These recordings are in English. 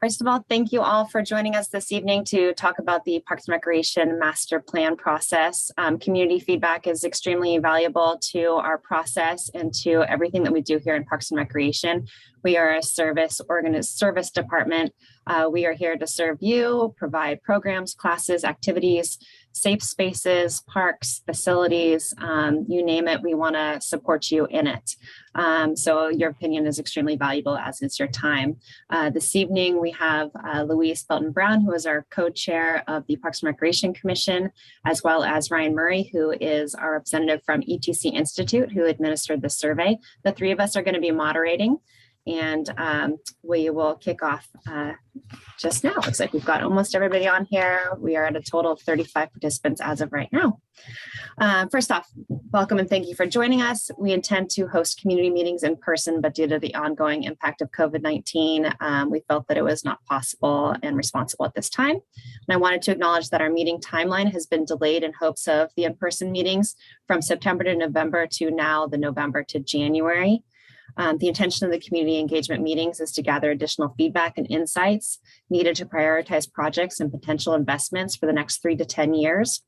First of all, thank you all for joining us this evening to talk about the Parks and Recreation Master Plan process. Community feedback is extremely valuable to our process and to everything that we do here in Parks and Recreation. We are a service department. We are here to serve you, provide programs, classes, activities, safe spaces, parks, facilities, you name it, we want to support you in it. So your opinion is extremely valuable, as is your time. This evening, we have Louise Belton-Brown, who is our co-chair of the Parks and Recreation Commission, as well as Ryan Murray, who is our representative from ETC Institute, who administered the survey. The three of us are going to be moderating, and we will kick off just now. Looks like we've got almost everybody on here. We are at a total of 35 participants as of right now. First off, welcome and thank you for joining us. We intend to host community meetings in person, but due to the ongoing impact of COVID-19, we felt that it was not possible and responsible at this time. And I wanted to acknowledge that our meeting timeline has been delayed in hopes of the in-person meetings from September to November to now the November to January. The intention of the community engagement meetings is to gather additional feedback and insights needed to prioritize projects and potential investments for the next 3 to 10 years.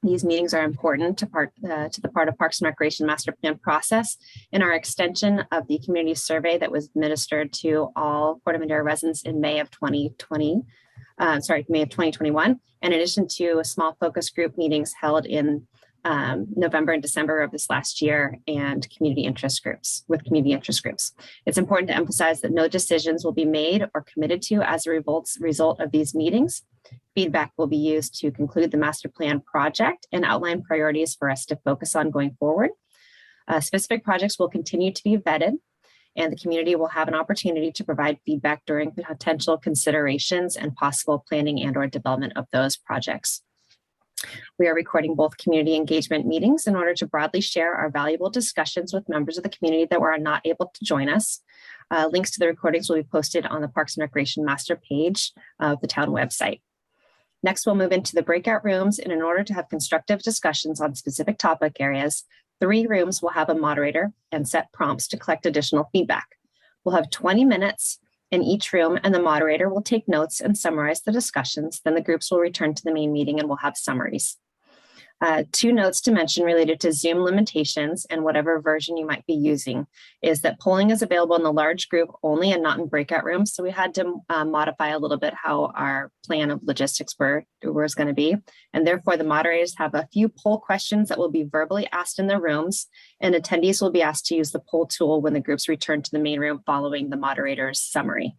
These meetings are important to the part of Parks and Recreation Master Plan process in our extension of the community survey that was administered to all Corte Madera residents in May of 2021, in addition to small focus group meetings held in November and December of this last year and community interest groups. It's important to emphasize that no decisions will be made or committed to as a result of these meetings. Feedback will be used to conclude the master plan project and outline priorities for us to focus on going forward. Specific projects will continue to be vetted, and the community will have an opportunity to provide feedback during potential considerations and possible planning and/or development of those projects. We are recording both community engagement meetings in order to broadly share our valuable discussions with members of the community that were not able to join us. Links to the recordings will be posted on the Parks and Recreation Master page of the town website. Next, we'll move into the breakout rooms, and in order to have constructive discussions on specific topic areas, 3 rooms will have a moderator and set prompts to collect additional feedback. We'll have 20 minutes in each room, and the moderator will take notes and summarize the discussions. Then the groups will return to the main meeting and we'll have summaries. 2 notes to mention related to Zoom limitations and whatever version you might be using is that polling is available in the large group only and not in breakout rooms. So we had to modify a little bit how our plan of logistics was going to be. And therefore the moderators have a few poll questions that will be verbally asked in their rooms, and attendees will be asked to use the poll tool when the groups return to the main room following the moderator's summary.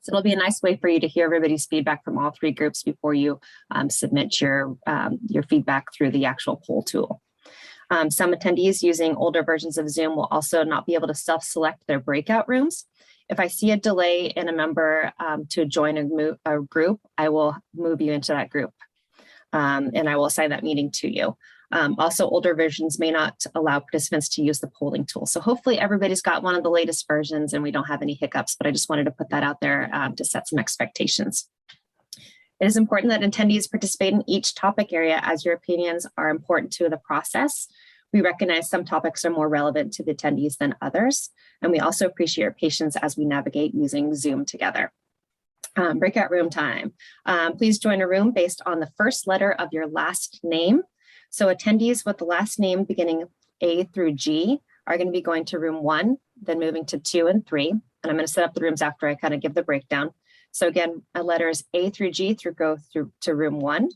So it'll be a nice way for you to hear everybody's feedback from all 3 groups before you submit your feedback through the actual poll tool. Some attendees using older versions of Zoom will also not be able to self-select their breakout rooms. If I see a delay in a member to join a group, I will move you into that group and I will assign that meeting to you. Also, older versions may not allow participants to use the polling tool. So hopefully everybody's got one of the latest versions and we don't have any hiccups, but I just wanted to put that out there to set some expectations. It is important that attendees participate in each topic area as your opinions are important to the process. We recognize some topics are more relevant to the attendees than others, and we also appreciate your patience as we navigate using Zoom together. Breakout room time. Please join a room based on the first letter of your last name. So attendees with the last name beginning A through G are going to be going to room 1, then moving to 2 and 3. And I'm going to set up the rooms after I kind of give the breakdown. So again, letters A through G go through to room 1.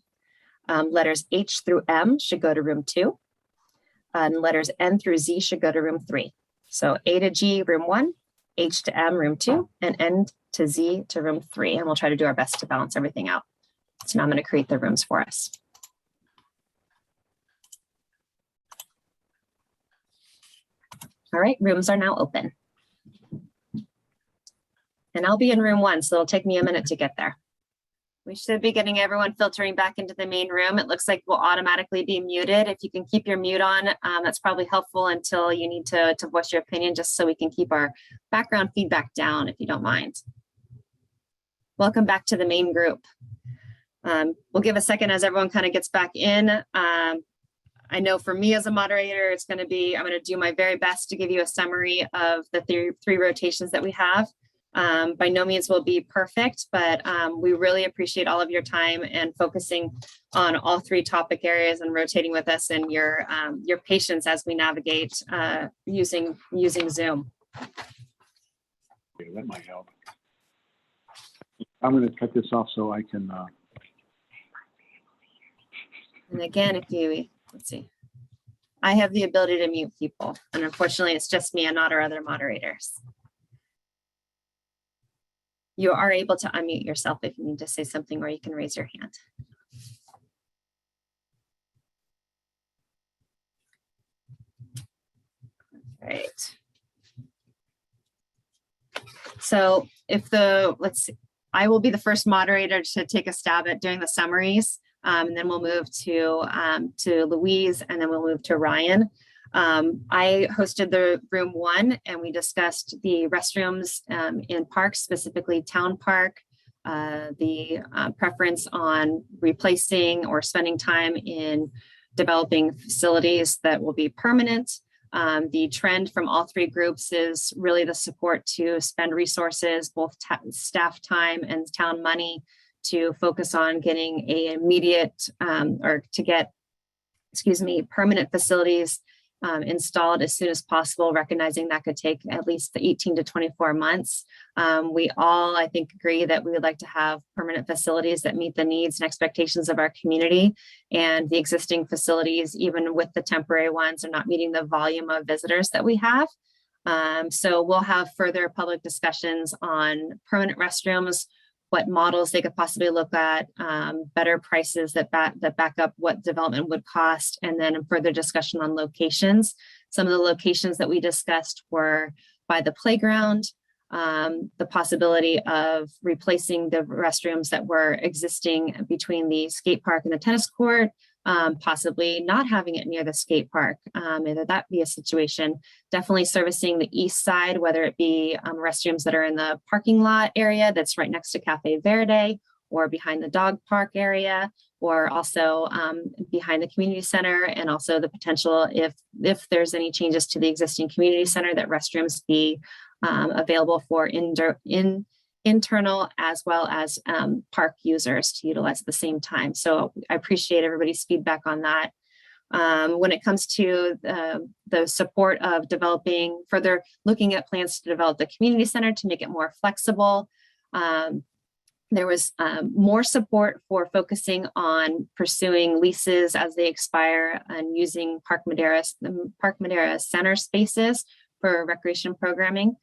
Letters H through M should go to room 2. And letters N through Z should go to room 3. So A to G, room 1, H to M, room 2, and N to Z to room 3. And we'll try to do our best to balance everything out. So now I'm going to create the rooms for us. All right, rooms are now open. And I'll be in room 1, so it'll take me a minute to get there. We should be getting everyone filtering back into the main room. It looks like we'll automatically be muted. If you can keep your mute on, that's probably helpful until you need to voice your opinion, just so we can keep our background feedback down, if you don't mind. Welcome back to the main group. We'll give a second as everyone kind of gets back in. I know for me as a moderator, it's going to be, I'm going to do my very best to give you a summary of the three rotations that we have. By no means will be perfect, but we really appreciate all of your time and focusing on all three topic areas and rotating with us, and your patience as we navigate using Zoom. Okay, that might help. I'm going to cut this off so I can. And again, let's see, I have the ability to mute people, and unfortunately it's just me and not our other moderators. You are able to unmute yourself if you need to say something, or you can raise your hand. All right. So let's see, I will be the first moderator to take a stab at doing the summaries, and then we'll move to Louise, and then we'll move to Ryan. I hosted the room 1, and we discussed the restrooms in parks, specifically Town Park, the preference on replacing or spending time in developing facilities that will be permanent. The trend from all three groups is really the support to spend resources, both staff time and town money, to focus on getting permanent facilities installed as soon as possible, recognizing that could take at least 18 to 24 months. We all, I think, agree that we would like to have permanent facilities that meet the needs and expectations of our community, and the existing facilities, even with the temporary ones, are not meeting the volume of visitors that we have. So we'll have further public discussions on permanent restrooms, what models they could possibly look at, better prices that back up what development would cost, and then a further discussion on locations. Some of the locations that we discussed were by the playground, the possibility of replacing the restrooms that were existing between the skate park and the tennis court, possibly not having it near the skate park, either that be a situation. Definitely servicing the east side, whether it be restrooms that are in the parking lot area that's right next to Cafe Verde, or behind the dog park area, or also behind the community center, and also the potential, if there's any changes to the existing community center, that restrooms be available for internal as well as park users to utilize at the same time. So I appreciate everybody's feedback on that. When it comes to the support of further looking at plans to develop the community center to make it more flexible, there was more support for focusing on pursuing leases as they expire and using Park Madera center spaces for recreation programming.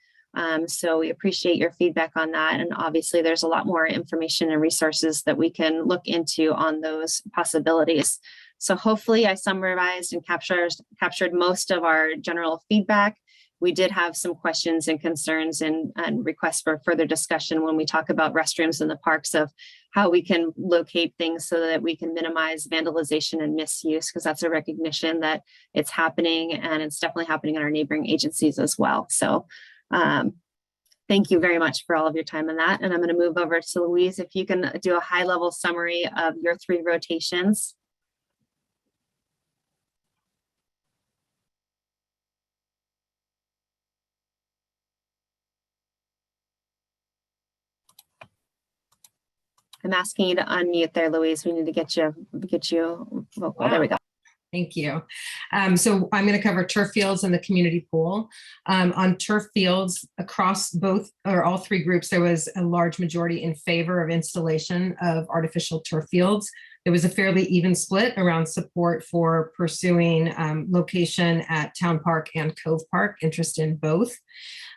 So we appreciate your feedback on that. And obviously there's a lot more information and resources that we can look into on those possibilities. So hopefully I summarized and captured most of our general feedback. We did have some questions and concerns and requests for further discussion when we talk about restrooms in the parks, of how we can locate things so that we can minimize vandalization and misuse, because that's a recognition that it's happening, and it's definitely happening in our neighboring agencies as well. So thank you very much for all of your time on that. And I'm going to move over to Louise, if you can do a high-level summary of your 3 rotations. I'm asking you to unmute there, Louise. We need to get you vocal. Wow. There we go. Thank you. So I'm going to cover turf fields and the community pool. On turf fields, across all 3 groups, there was a large majority in favor of installation of artificial turf fields. There was a fairly even split around support for pursuing location at Town Park and Cove Park, interest in both.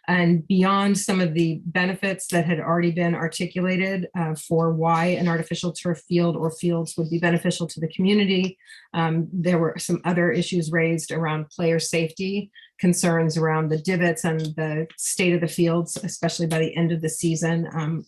And beyond some of the benefits that had already been articulated for why an artificial turf field or fields would be beneficial to the community, there were some other issues raised around player safety, concerns around the divots and the state of the fields, especially by the end of the season,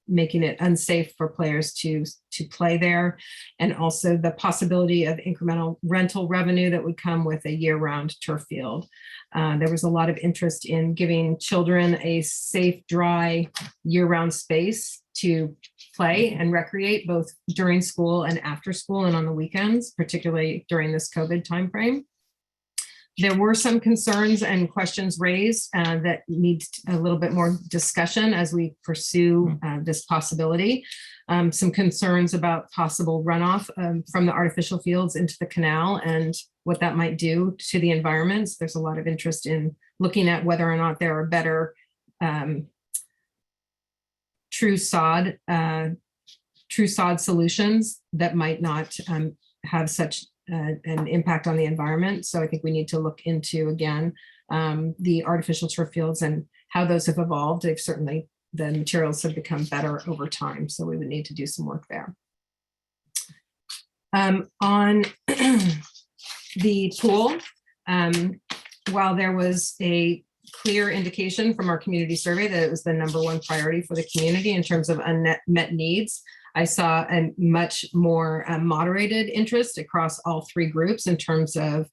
making it unsafe for players to play there, and also the possibility of incremental rental revenue that would come with a year-round turf field. There was a lot of interest in giving children a safe, dry, year-round space to play and recreate, both during school and after school and on the weekends, particularly during this COVID timeframe. There were some concerns and questions raised that need a little bit more discussion as we pursue this possibility. Some concerns about possible runoff from the artificial fields into the canal and what that might do to the environments. There's a lot of interest in looking at whether or not there are better true sod solutions that might not have such an impact on the environment. So I think we need to look into, again, the artificial turf fields and how those have evolved. They've certainly, the materials have become better over time. So we would need to do some work there. On the pool, while there was a clear indication from our community survey that it was the #1 priority for the community in terms of unmet needs, I saw a much more moderated interest across all 3 groups in terms of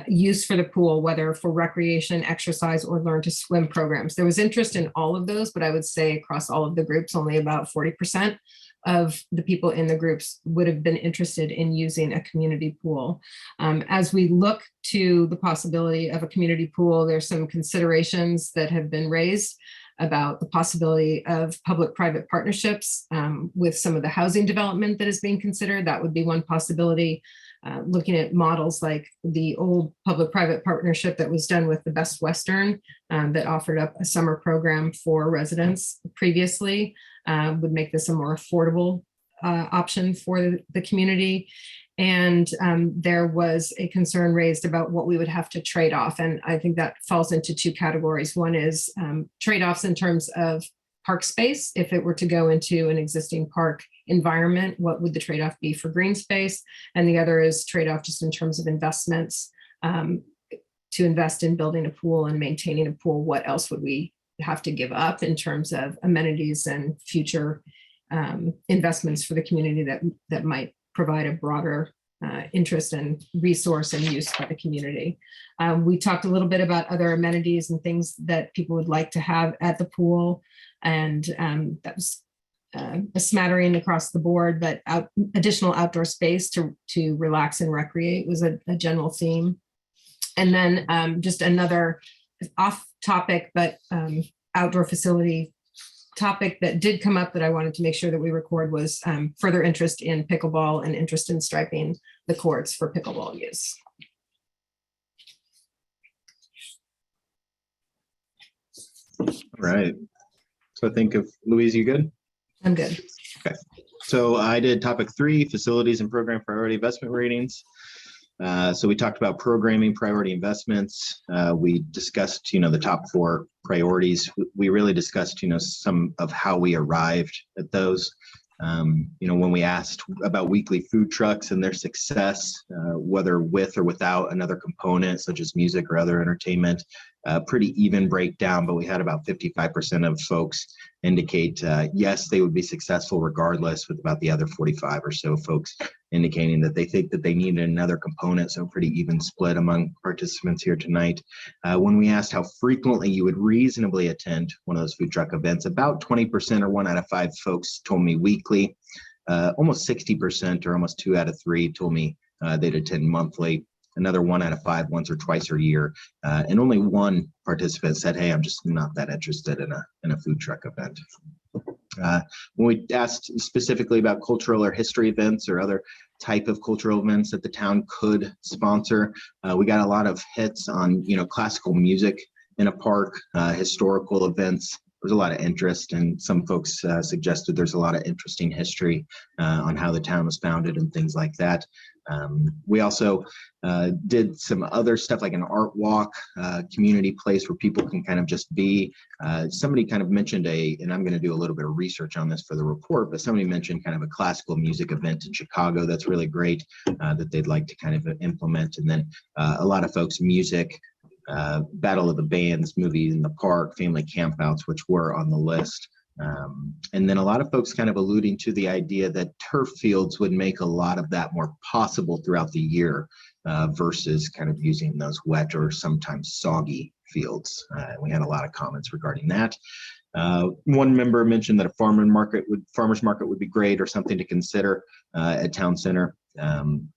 use for the pool, whether for recreation, exercise, or learn to swim programs. There was interest in all of those, but I would say across all of the groups, only about 40% of the people in the groups would have been interested in using a community pool. As we look to the possibility of a community pool, there's some considerations that have been raised about the possibility of public-private partnerships with some of the housing development that is being considered. That would be one possibility. Looking at models like the old public-private partnership that was done with the Best Western that offered up a summer program for residents previously would make this a more affordable option for the community. And there was a concern raised about what we would have to trade off. And I think that falls into 2 categories. One is trade-offs in terms of park space. If it were to go into an existing park environment, what would the trade-off be for green space? And the other is trade-off just in terms of investments. To invest in building a pool and maintaining a pool, what else would we have to give up in terms of amenities and future investments for the community that might provide a broader interest and resource and use for the community. We talked a little bit about other amenities and things that people would like to have at the pool. And that was a smattering across the board, but additional outdoor space to relax and recreate was a general theme. And then just another off topic, but outdoor facility topic that did come up that I wanted to make sure that we record was further interest in pickleball and interest in striping the courts for pickleball use. All right. So I think of Louise, you good? I'm good. Okay. So I did topic 3, facilities and program priority investment ratings. So we talked about programming priority investments. We discussed, the top 4 priorities. We really discussed, some of how we arrived at those. When we asked about weekly food trucks and their success, whether with or without another component such as music or other entertainment, pretty even breakdown, but we had about 55% of folks indicate yes, they would be successful regardless, with about the other 45 or so folks indicating that they think that they needed another component. So pretty even split among participants here tonight. When we asked how frequently you would reasonably attend one of those food truck events, about 20% or 1 out of 5 folks told me weekly. Almost 60% or almost 2 out of 3 told me they'd attend monthly. Another 1 out of 5 once or twice a year, and only 1 participant said, "Hey, I'm just not that interested in a food truck event." When we asked specifically about cultural or history events or other type of cultural events that the town could sponsor, we got a lot of hits on classical music in a park, historical events. There's a lot of interest, and some folks suggested there's a lot of interesting history on how the town was founded and things like that. We also did some other stuff like an art walk, community place where people can kind of just be. Somebody kind of mentioned and I'm going to do a little bit of research on this for the report, but somebody mentioned kind of a classical music event in Chicago that's really great that they'd like to kind of implement. And then a lot of folks, music, Battle of the Bands, movies in the park, family campouts, which were on the list. And then a lot of folks kind of alluding to the idea that turf fields would make a lot of that more possible throughout the year versus kind of using those wet or sometimes soggy fields. We had a lot of comments regarding that. One member mentioned that a farmer's market would be great or something to consider at Town Center on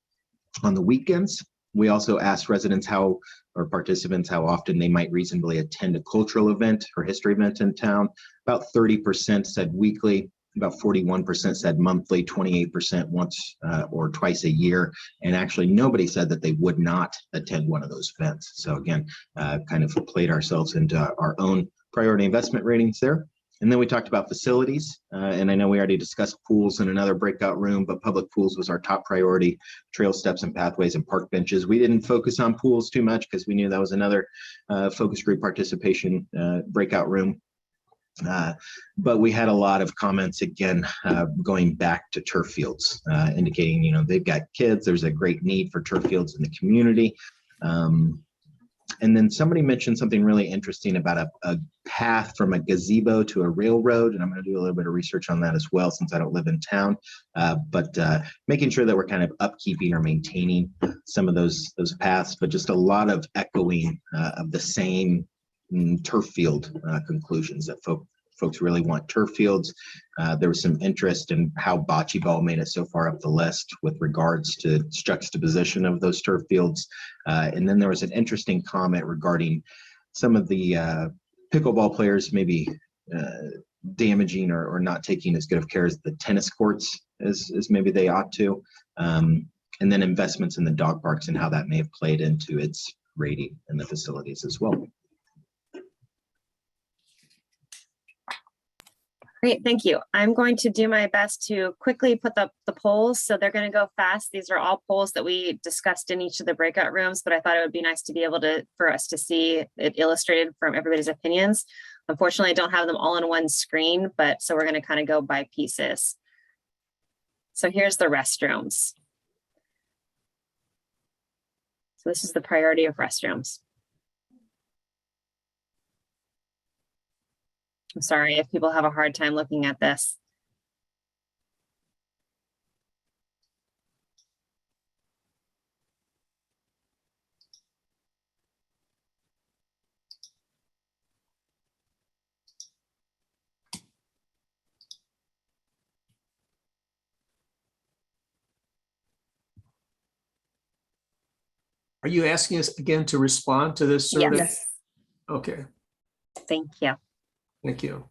the weekends. We also asked residents or participants how often they might reasonably attend a cultural event or history event in town. About 30% said weekly, about 41% said monthly, 28% once or twice a year. And actually nobody said that they would not attend one of those events. So again, kind of played ourselves into our own priority investment ratings there. And then we talked about facilities, and I know we already discussed pools in another breakout room, but public pools was our top priority, trail steps and pathways and park benches. We didn't focus on pools too much because we knew that was another focus group participation breakout room. But we had a lot of comments again, going back to turf fields, indicating, you know, they've got kids, there's a great need for turf fields in the community. And then somebody mentioned something really interesting about a path from a gazebo to a railroad. And I'm going to do a little bit of research on that as well, since I don't live in town. But making sure that we're kind of upkeeping or maintaining some of those paths, but just a lot of echoing of the same turf field conclusions that folks really want turf fields. There was some interest in how bocce ball made it so far up the list with regards to juxtaposition of those turf fields. And then there was an interesting comment regarding some of the pickleball players maybe damaging or not taking as good of care as the tennis courts as maybe they ought to. And then investments in the dog parks and how that may have played into its rating in the facilities as well. Great, thank you. I'm going to do my best to quickly put the polls. So they're going to go fast. These are all polls that we discussed in each of the breakout rooms, but I thought it would be nice to be able for us to see it illustrated from everybody's opinions. Unfortunately, I don't have them all on one screen, but so we're going to kind of go by pieces. So here's the restrooms. So this is the priority of restrooms. I'm sorry if people have a hard time looking at this. Are you asking us again to respond to this survey? Yes. Okay, Thank you. thank you.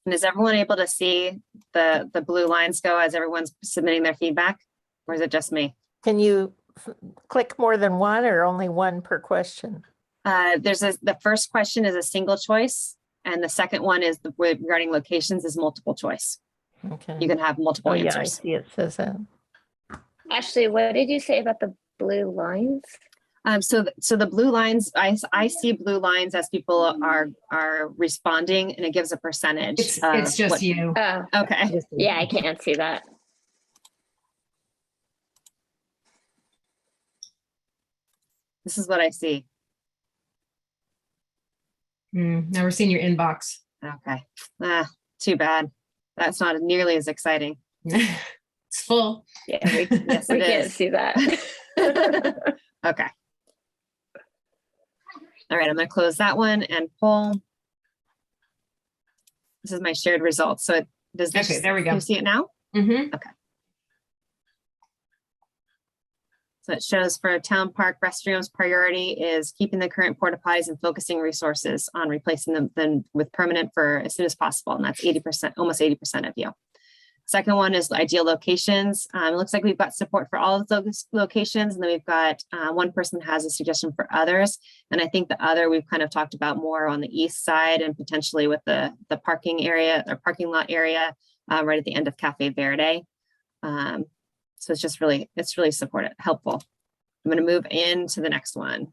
And is everyone able to see the blue lines go as everyone's submitting their feedback? Or is it just me? Can you click more than one or only one per question? The first question is a single choice, and the second one is regarding locations is multiple choice. Okay. You can have multiple Oh, yeah, I answers. see it says that. Ashley, what did you say about the blue lines? So the blue lines, I see blue lines as people are responding, and it gives a percentage. It's just you. Oh, Okay. yeah, I can't see that. This is what I see. Never seen your inbox. Okay. Too bad. That's not nearly as exciting. It's full. Yeah, we, Yes, we it can't is. see that. Okay. All right, I'm going to close that one and pull. This is my shared results. So does this, Okay, there we go. Can you see it now? Mm-hmm. So it shows for town park restrooms, priority is keeping the current porta potties and focusing resources on replacing them with permanent for as soon as possible. And that's 80%, almost 80% of you. Second one is ideal locations. It looks like we've got support for all of those locations. And then we've got one person has a suggestion for others. And I think the other we've kind of talked about more on the east side and potentially with the parking area or parking lot area right at the end of Cafe Verde. So it's really supportive, helpful. I'm going to move into the next one.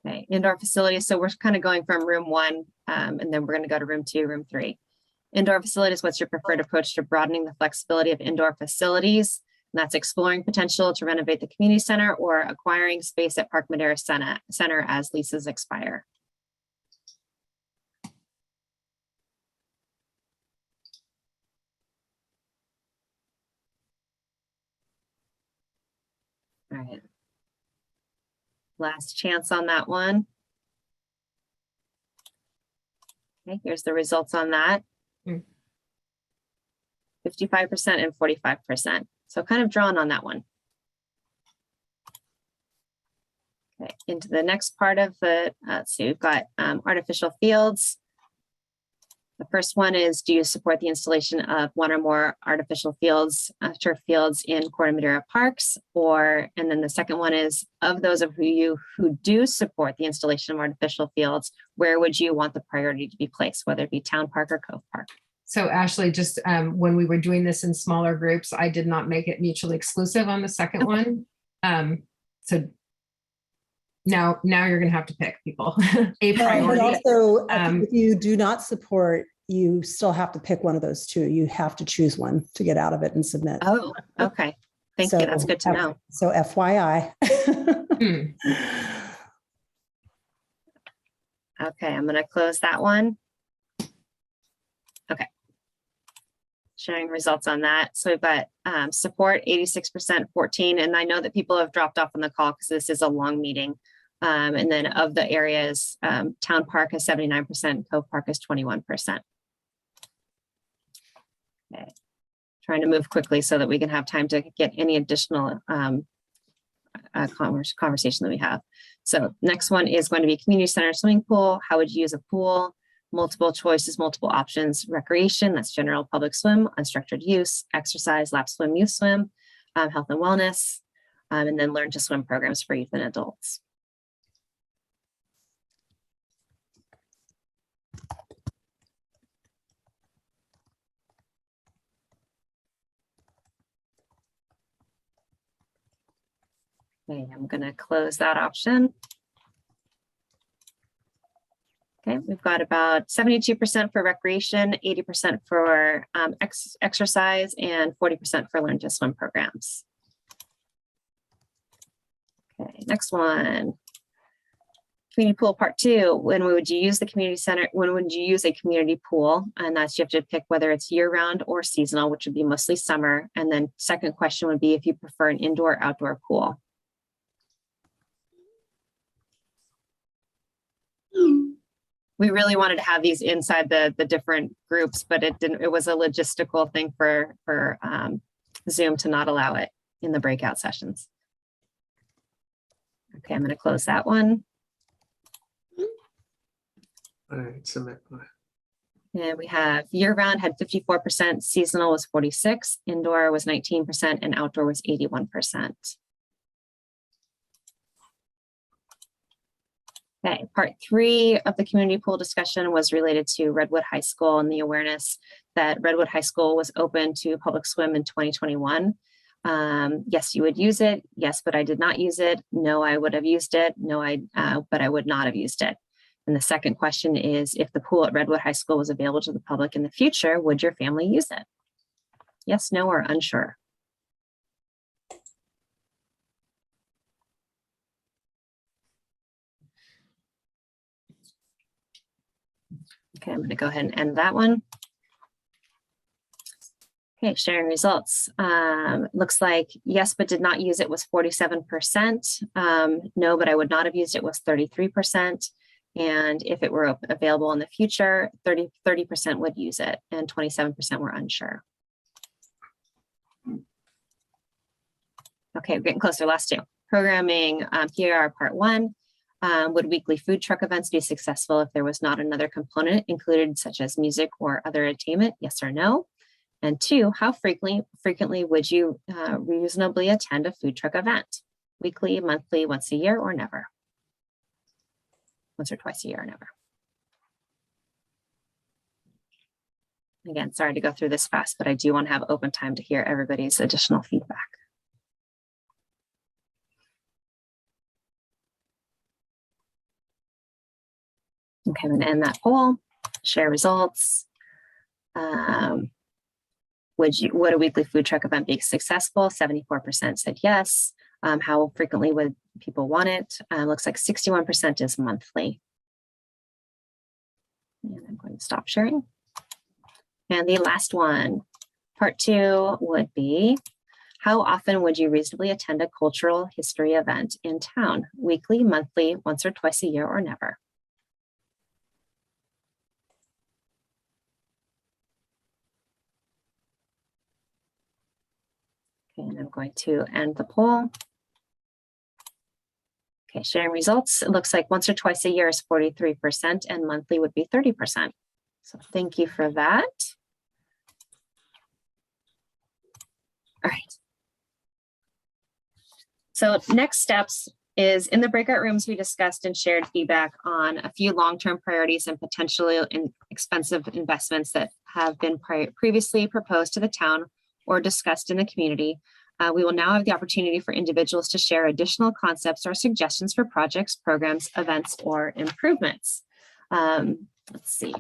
Okay, indoor facilities. So we're kind of going from room 1 and then we're going to go to room 2, room 3. Indoor facilities, what's your preferred approach to broadening the flexibility of indoor facilities? And that's exploring potential to renovate the community center or acquiring space at Park Madera Center as leases expire. All right. Last chance on that one. Okay, here's the results on that. 55% and 45%. So kind of drawn on that one. Okay, into the next part of the, let's see, we've got artificial fields. The first one is, do you support the installation of one or more artificial fields, turf fields in Corte Madera parks? And then the second one is, of those of you who do support the installation of artificial fields, where would you want the priority to be placed, whether it be town park or Cove Park? So Ashley, just when we were doing this in smaller groups, I did not make it mutually exclusive on the second one. So now you're going to have to pick people. A But priority. also, if you do not support, you still have to pick one of those two. You have to choose one to get out of it and submit. Oh, okay. Thank you. That's good to know. So FYI. Okay, I'm going to close that one. Okay. Sharing results on that. So we've got support 86%, 14. And I know that people have dropped off on the call because this is a long meeting. And then of the areas, Town Park is 79%, Cove Park is 21%. Okay. Trying to move quickly so that we can have time to get any additional conversation that we have. So next one is going to be community center swimming pool. How would you use a pool? Multiple choices, multiple options. Recreation, that's general public swim, unstructured use, exercise, lap swim, youth swim, health and wellness, and then learn to swim programs for youth and adults. Okay, I'm going to close that option. Okay, we've got about 72% for recreation, 80% for exercise, and 40% for learn to swim programs. Okay, next one. Community pool part 2. When would you use the community center? When would you use a community pool? And that's, you have to pick whether it's year round or seasonal, which would be mostly summer. And then second question would be if you prefer an indoor or outdoor pool. We really wanted to have these inside the different groups, but it didn't. It was a logistical thing for Zoom to not allow it in the breakout sessions. Okay, I'm going to close that one. All right, submit. And we have year-round had 54%, seasonal was 46%, indoor was 19%, and outdoor was 81%. Okay, part 3 of the community pool discussion was related to Redwood High School and the awareness that Redwood High School was open to public swim in 2021. Yes, you would use it. Yes, but I did not use it. No, I would have used it. No, but I would not have used it. And the second question is, if the pool at Redwood High School was available to the public in the future, would your family use it? Yes, no, or unsure. Okay, I'm going to go ahead and end that one. Okay, sharing results. Looks like yes, but did not use it was 47%. No, but I would not have used it was 33%. And if it were available in the future, 30% would use it and 27% were unsure. Okay, we're getting closer, last two. Programming, here are part 1. Would weekly food truck events be successful if there was not another component included, such as music or other entertainment? Yes or no? And 2, how frequently would you reasonably attend a food truck event? Weekly, monthly, once a year, or never? Once or twice a year or never. Again, sorry to go through this fast, but I do want to have open time to hear everybody's additional feedback. Okay, I'm going to end that poll, share results. Would a weekly food truck event be successful? 74% said yes. How frequently would people want it? Looks like 61% is monthly. And I'm going to stop sharing. And the last one, part 2 would be, how often would you reasonably attend a cultural history event in town? Weekly, monthly, once or twice a year, or never? And I'm going to end the poll. Okay, sharing results. It looks like once or twice a year is 43% and monthly would be 30%. So thank you for that. All right. So next steps is in the breakout rooms, we discussed and shared feedback on a few long-term priorities and potentially expensive investments that have been previously proposed to the town or discussed in the community. We will now have the opportunity for individuals to share additional concepts or suggestions for projects, programs, events, or improvements. Let's see.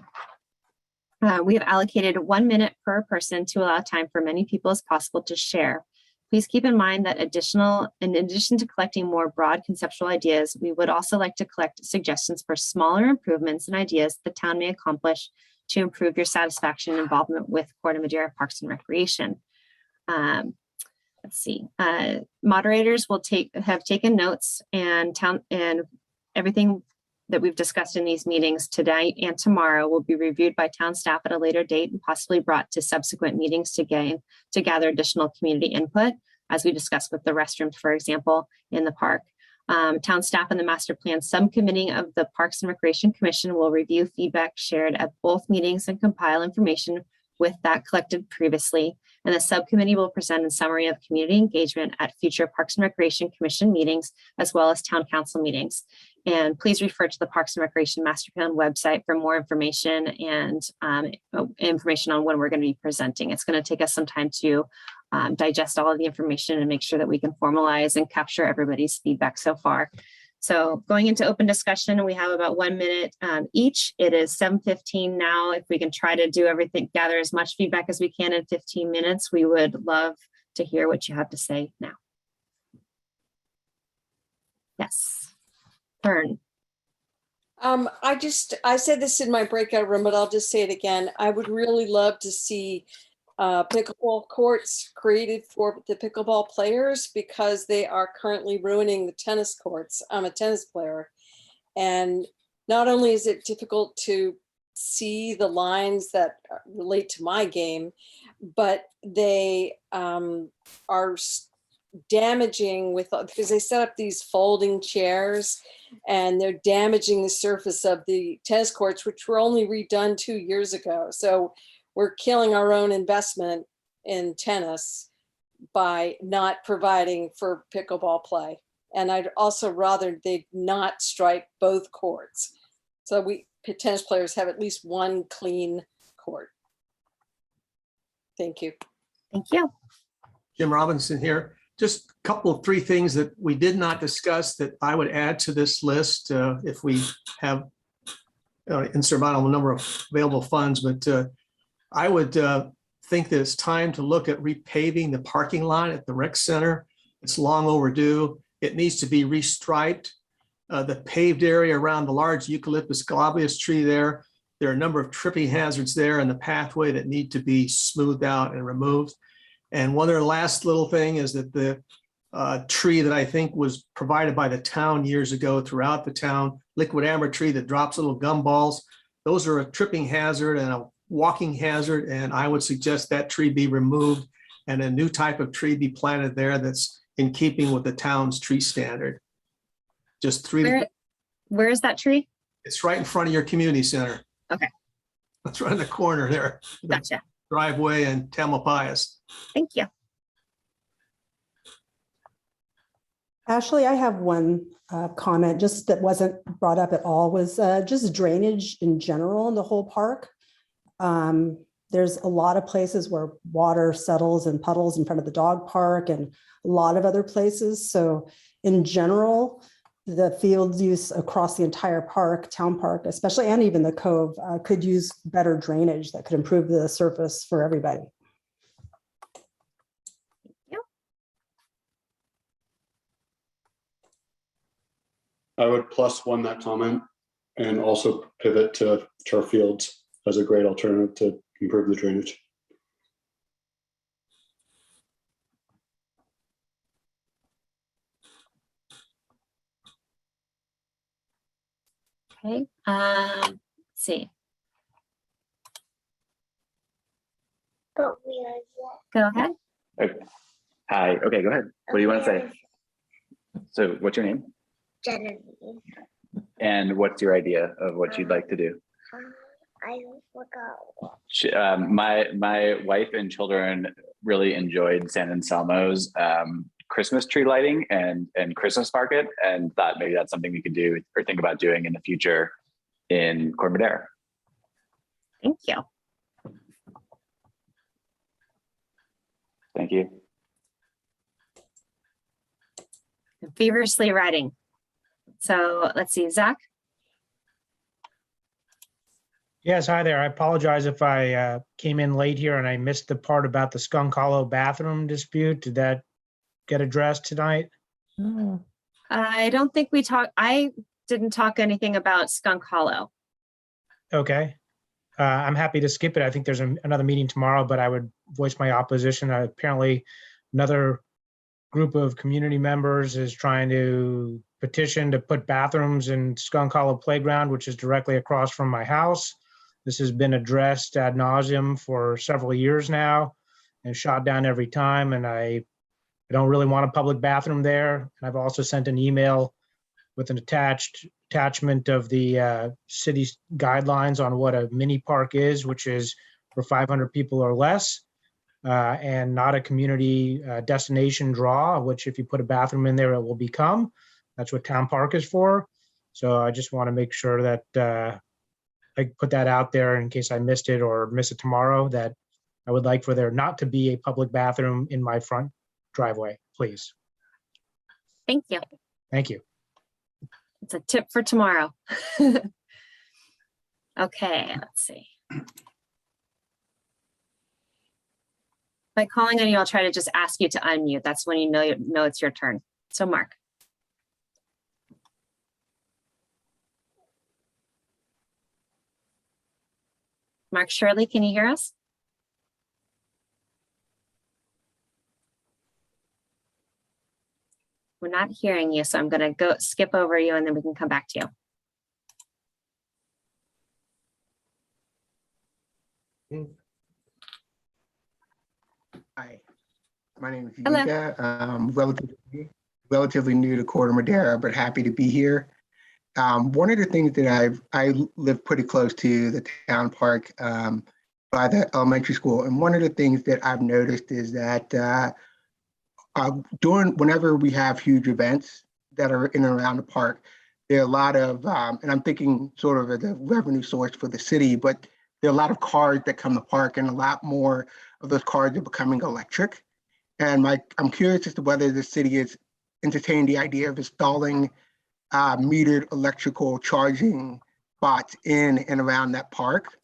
We have allocated 1 minute per person to allow time for many people as possible to share. Please keep in mind that in addition to collecting more broad conceptual ideas, we would also like to collect suggestions for smaller improvements and ideas the town may accomplish to improve your satisfaction and involvement with Corte Madera Parks and Recreation. Let's see. Moderators will have taken notes and everything that we've discussed in these meetings today and tomorrow will be reviewed by town staff at a later date and possibly brought to subsequent meetings to gather additional community input, as we discussed with the restrooms, for example, in the park. Town staff and the master plan subcommittee of the Parks and Recreation Commission will review feedback shared at both meetings and compile information with that collected previously. And the subcommittee will present a summary of community engagement at future Parks and Recreation Commission meetings, as well as town council meetings. And please refer to the Parks and Recreation Master Plan website for more information and information on when we're going to be presenting. It's going to take us some time to digest all of the information and make sure that we can formalize and capture everybody's feedback so far. So going into open discussion, we have about 1 minute each. It is 7:15 now. If we can try to do everything, gather as much feedback as we can in 15 minutes, we would love to hear what you have to say now. Yes, Fern. I said this in my breakout room, but I'll just say it again. I would really love to see pickleball courts created for the pickleball players because they are currently ruining the tennis courts. I'm a tennis player, and not only is it difficult to see the lines that relate to my game, but they are damaging because they set up these folding chairs and they're damaging the surface of the tennis courts, which were only redone 2 years ago. So we're killing our own investment in tennis by not providing for pickleball play. And I'd also rather they not stripe both courts. So tennis players have at least one clean court. Thank you. Thank you. Jim Robinson here. Just a couple of 3 things that we did not discuss that I would add to this list if we have insurmountable number of available funds. But I would think that it's time to look at repaving the parking lot at the rec center. It's long overdue. It needs to be restriped. The paved area around the large eucalyptus globius tree there are a number of tripping hazards there in the pathway that need to be smoothed out and removed. And one other last little thing is that the tree that I think was provided by the town years ago throughout the town, liquid amber tree that drops little gumballs, those are a tripping hazard and a walking hazard, and I would suggest that tree be removed and a new type of tree be planted there that's in keeping with the town's tree standard. Just 3. Where is that tree? It's right in front of your community center. Okay. It's right in the corner there. Gotcha. Driveway and Tamalpais. Thank you. Ashley, I have one comment just that wasn't brought up at all, was just drainage in general in the whole park. There's a lot of places where water settles and puddles in front of the dog park and a lot of other places. So in general, the field use across the entire park, town park, especially, and even the cove, could use better drainage that could improve the surface for everybody. I would +1 that comment and also pivot to turf fields as a great alternative to improve the drainage. Okay, let's see. Go ahead. Hi. Okay, go ahead. What do you want to say? So what's your name? Genevieve. And what's your idea of what you'd like to do? I forgot. My wife and children really enjoyed San Anselmo's Christmas tree lighting and Christmas market, and thought maybe that's something we could do or think about doing in the future in Corte Madera. Thank you. Thank you. Feverishly writing. So let's see, Zach. Yes, hi there. I apologize if I came in late here and I missed the part about the Skunk Hollow bathroom dispute. Did that get addressed tonight? I don't think I didn't talk anything about Skunk Hollow. Okay. I'm happy to skip it. I think there's another meeting tomorrow, but I would voice my opposition. Apparently, another group of community members is trying to petition to put bathrooms in Skunk Hollow Playground, which is directly across from my house. This has been addressed ad nauseum for several years now and shot down every time. And I don't really want a public bathroom there. And I've also sent an email with an attachment of the city's guidelines on what a mini park is, which is for 500 people or less, and not a community destination draw, which if you put a bathroom in there, it will become. That's what town park is for. So I just want to make sure that I put that out there in case I missed it or miss it tomorrow, that I would like for there not to be a public bathroom in my front driveway, please. Thank you. Thank you. It's a tip for tomorrow. Okay, let's see. By calling on you, I'll try to just ask you to unmute. That's when you know it's your turn. So Mark. Mark Shirley, can you hear us? We're not hearing you, so I'm going to skip over you and then we can come back to you. Hi, my name is Hello. Yuka. I'm relatively new to Corte Madera, but happy to be here. One of the things that I live pretty close to the town park by the elementary school, and one of the things that I've noticed is that whenever we have huge events that are in and around the park, there are a lot of, and I'm thinking sort of as a revenue source for the city, but there are a lot of cars that come to park, and a lot more of those cars are becoming electric. And I'm curious as to whether the city is entertaining the idea of installing metered electrical charging spots in and around that park.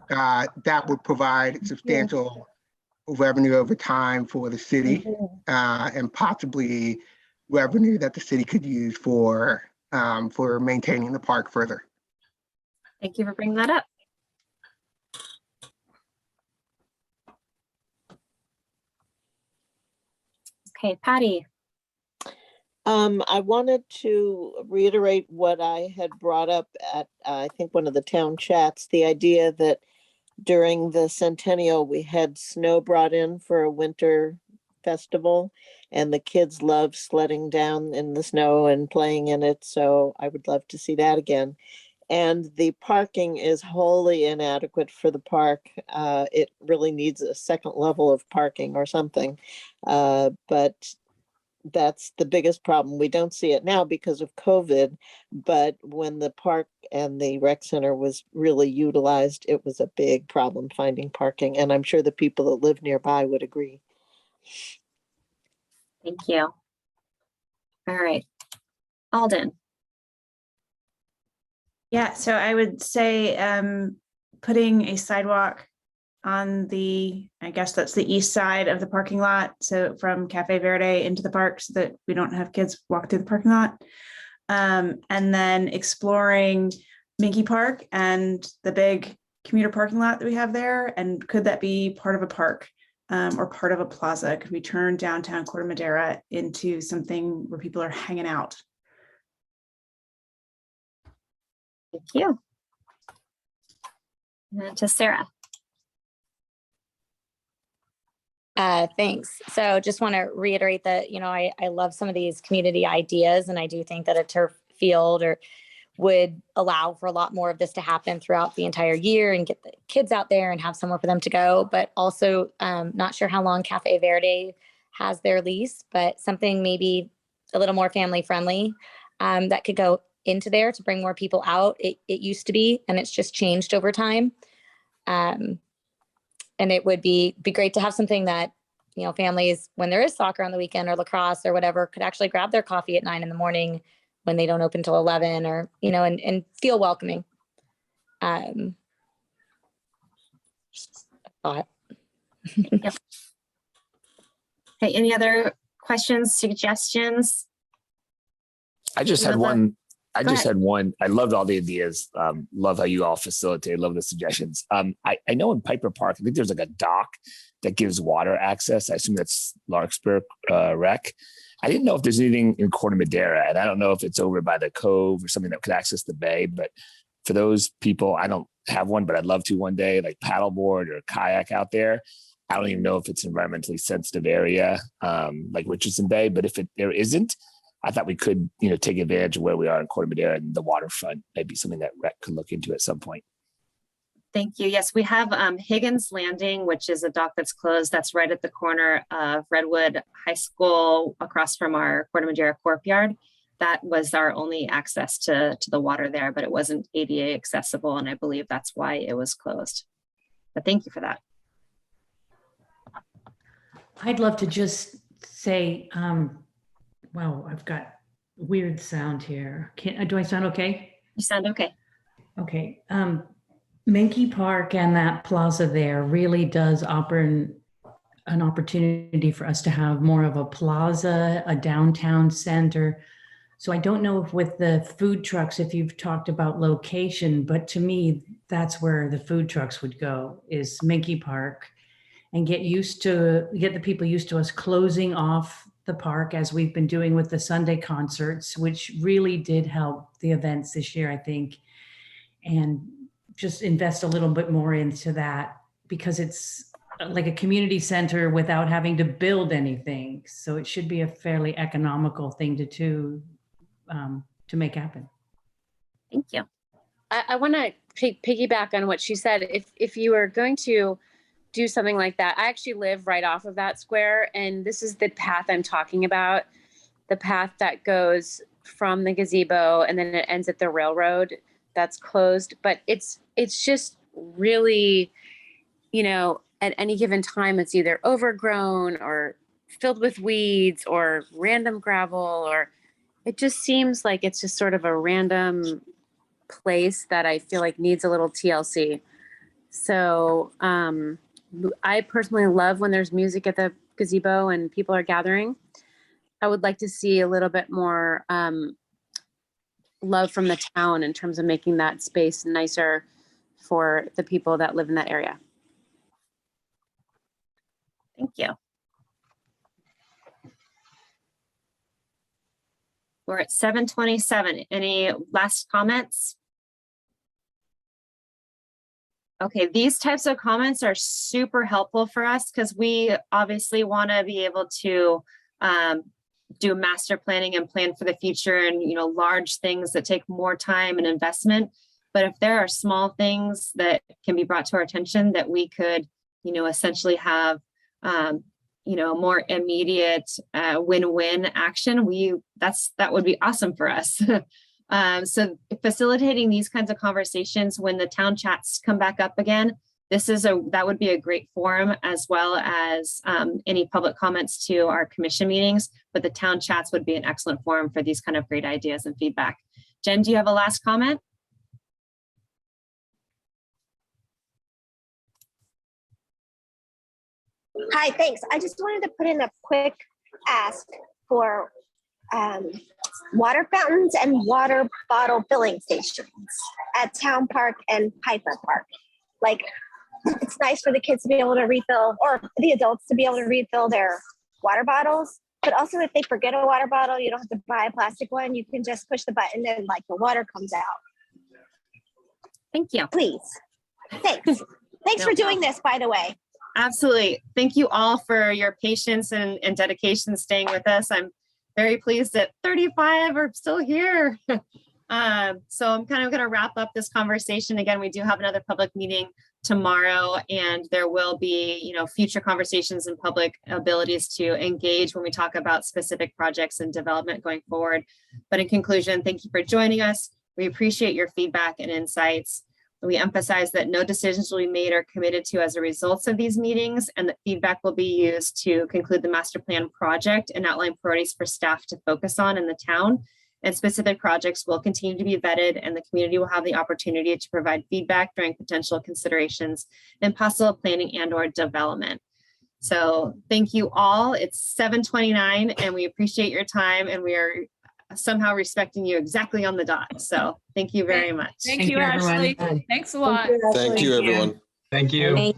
That would provide substantial revenue over time for the city, and possibly revenue that the city could use for maintaining the park further. Thank you for bringing that up. Okay, Patty. I wanted to reiterate what I had brought up at, I think, one of the town chats, the idea that during the centennial, we had snow brought in for a winter festival, and the kids love sledding down in the snow and playing in it. So I would love to see that again. And the parking is wholly inadequate for the park. It really needs a second level of parking or something. But that's the biggest problem. We don't see it now because of COVID, but when the park and the rec center was really utilized, it was a big problem finding parking. And I'm sure the people that live nearby would agree. Thank you. All right, Alden. Yeah, so I would say putting a sidewalk on I guess that's the east side of the parking lot. So from Cafe Verde into the park so that we don't have kids walk through the parking lot. And then exploring Minky Park and the big commuter parking lot that we have there. And could that be part of a park or part of a plaza? Could we turn downtown Corte Madera into something where people are hanging out? Thank you. And to Sarah. Thanks. So just want to reiterate that, I love some of these community ideas, and I do think that a turf field would allow for a lot more of this to happen throughout the entire year and get the kids out there and have somewhere for them to go. But also, not sure how long Cafe Verde has their lease, but something maybe a little more family friendly that could go into there to bring more people out. It used to be, and it's just changed over time. And it would be great to have something that, families, when there is soccer on the weekend or lacrosse or whatever, could actually grab their coffee at 9 a.m. when they don't open till 11, or, and feel welcoming. Just a thought. Yep. Okay, any other questions, suggestions? I just had Go one. I ahead. just had one. I loved all the ideas. Love how you all facilitate. Love the suggestions. I know in Piper Park, I think there's like a dock that gives water access. I assume that's Larkspur Rec. I didn't know if there's anything in Corte Madera, and I don't know if it's over by the cove or something that could access the bay. But for those people, I don't have one, but I'd love to one day, like paddleboard or kayak out there. I don't even know if it's an environmentally sensitive area like Richardson Bay, but if there isn't, I thought we could, take advantage of where we are in Corte Madera and the waterfront. Maybe something that Rec could look into at some point. Thank you. Yes, we have Higgins Landing, which is a dock that's closed. That's right at the corner of Redwood High School across from our Corte Madera courtyard. That was our only access to the water there, but it wasn't ADA accessible. And I believe that's why it was closed. But thank you for that. I'd love to just say, wow, I've got weird sound here. Do I sound okay? You sound okay. Okay. Menke Park and that plaza there really does offer an opportunity for us to have more of a plaza, a downtown center. So I don't know if with the food trucks, if you've talked about location, but to me, that's where the food trucks would go, is Menke Park, and get the people used to us closing off the park as we've been doing with the Sunday concerts, which really did help the events this year, I think, and just invest a little bit more into that, because it's like a community center without having to build anything. So it should be a fairly economical thing to make happen. Thank you. I want to piggyback on what she said. If you are going to do something like that, I actually live right off of that square, and this is the path I'm talking about, the path that goes from the gazebo and then it ends at the railroad that's closed. But it's just really, at any given time, it's either overgrown or filled with weeds or random gravel, or it just seems like it's just sort of a random place that I feel like needs a little TLC. So I personally love when there's music at the gazebo and people are gathering. I would like to see a little bit more love from the town in terms of making that space nicer for the people that live in that area. Thank you. We're at 7:27. Any last comments? Okay, these types of comments are super helpful for us because we obviously want to be able to do master planning and plan for the future and, large things that take more time and investment. But if there are small things that can be brought to our attention that we could, essentially have, more immediate win-win action, that would be awesome for us. So facilitating these kinds of conversations when the town chats come back up again, that would be a great forum, as well as any public comments to our commission meetings, but the town chats would be an excellent forum for these kind of great ideas and feedback. Jen, do you have a last comment? Hi, thanks. I just wanted to put in a quick ask for water fountains and water bottle filling stations at Town Park and Piper Park. Like, it's nice for the kids to be able to refill, or the adults to be able to refill their water bottles. But also, if they forget a water bottle, you don't have to buy a plastic one. You can just push the button and the water comes out. Thank you. Please. Thanks. Thanks for doing this, by the way. Absolutely. Thank you all for your patience and dedication staying with us. I'm very pleased that 35 are still here. So I'm kind of going to wrap up this conversation. Again, we do have another public meeting tomorrow, and there will be, future conversations and public abilities to engage when we talk about specific projects and development going forward. But in conclusion, thank you for joining us. We appreciate your feedback and insights. We emphasize that no decisions will be made or committed to as a result of these meetings, and that feedback will be used to conclude the master plan project and outline priorities for staff to focus on in the town. And specific projects will continue to be vetted, and the community will have the opportunity to provide feedback during potential considerations and possible planning and/or development. So thank you all. It's 7:29, and we appreciate your time, and we are somehow respecting you exactly on the dot. So thank you very much. Thank you, Ashley. Thanks a lot. Thank you, everyone. Thank you.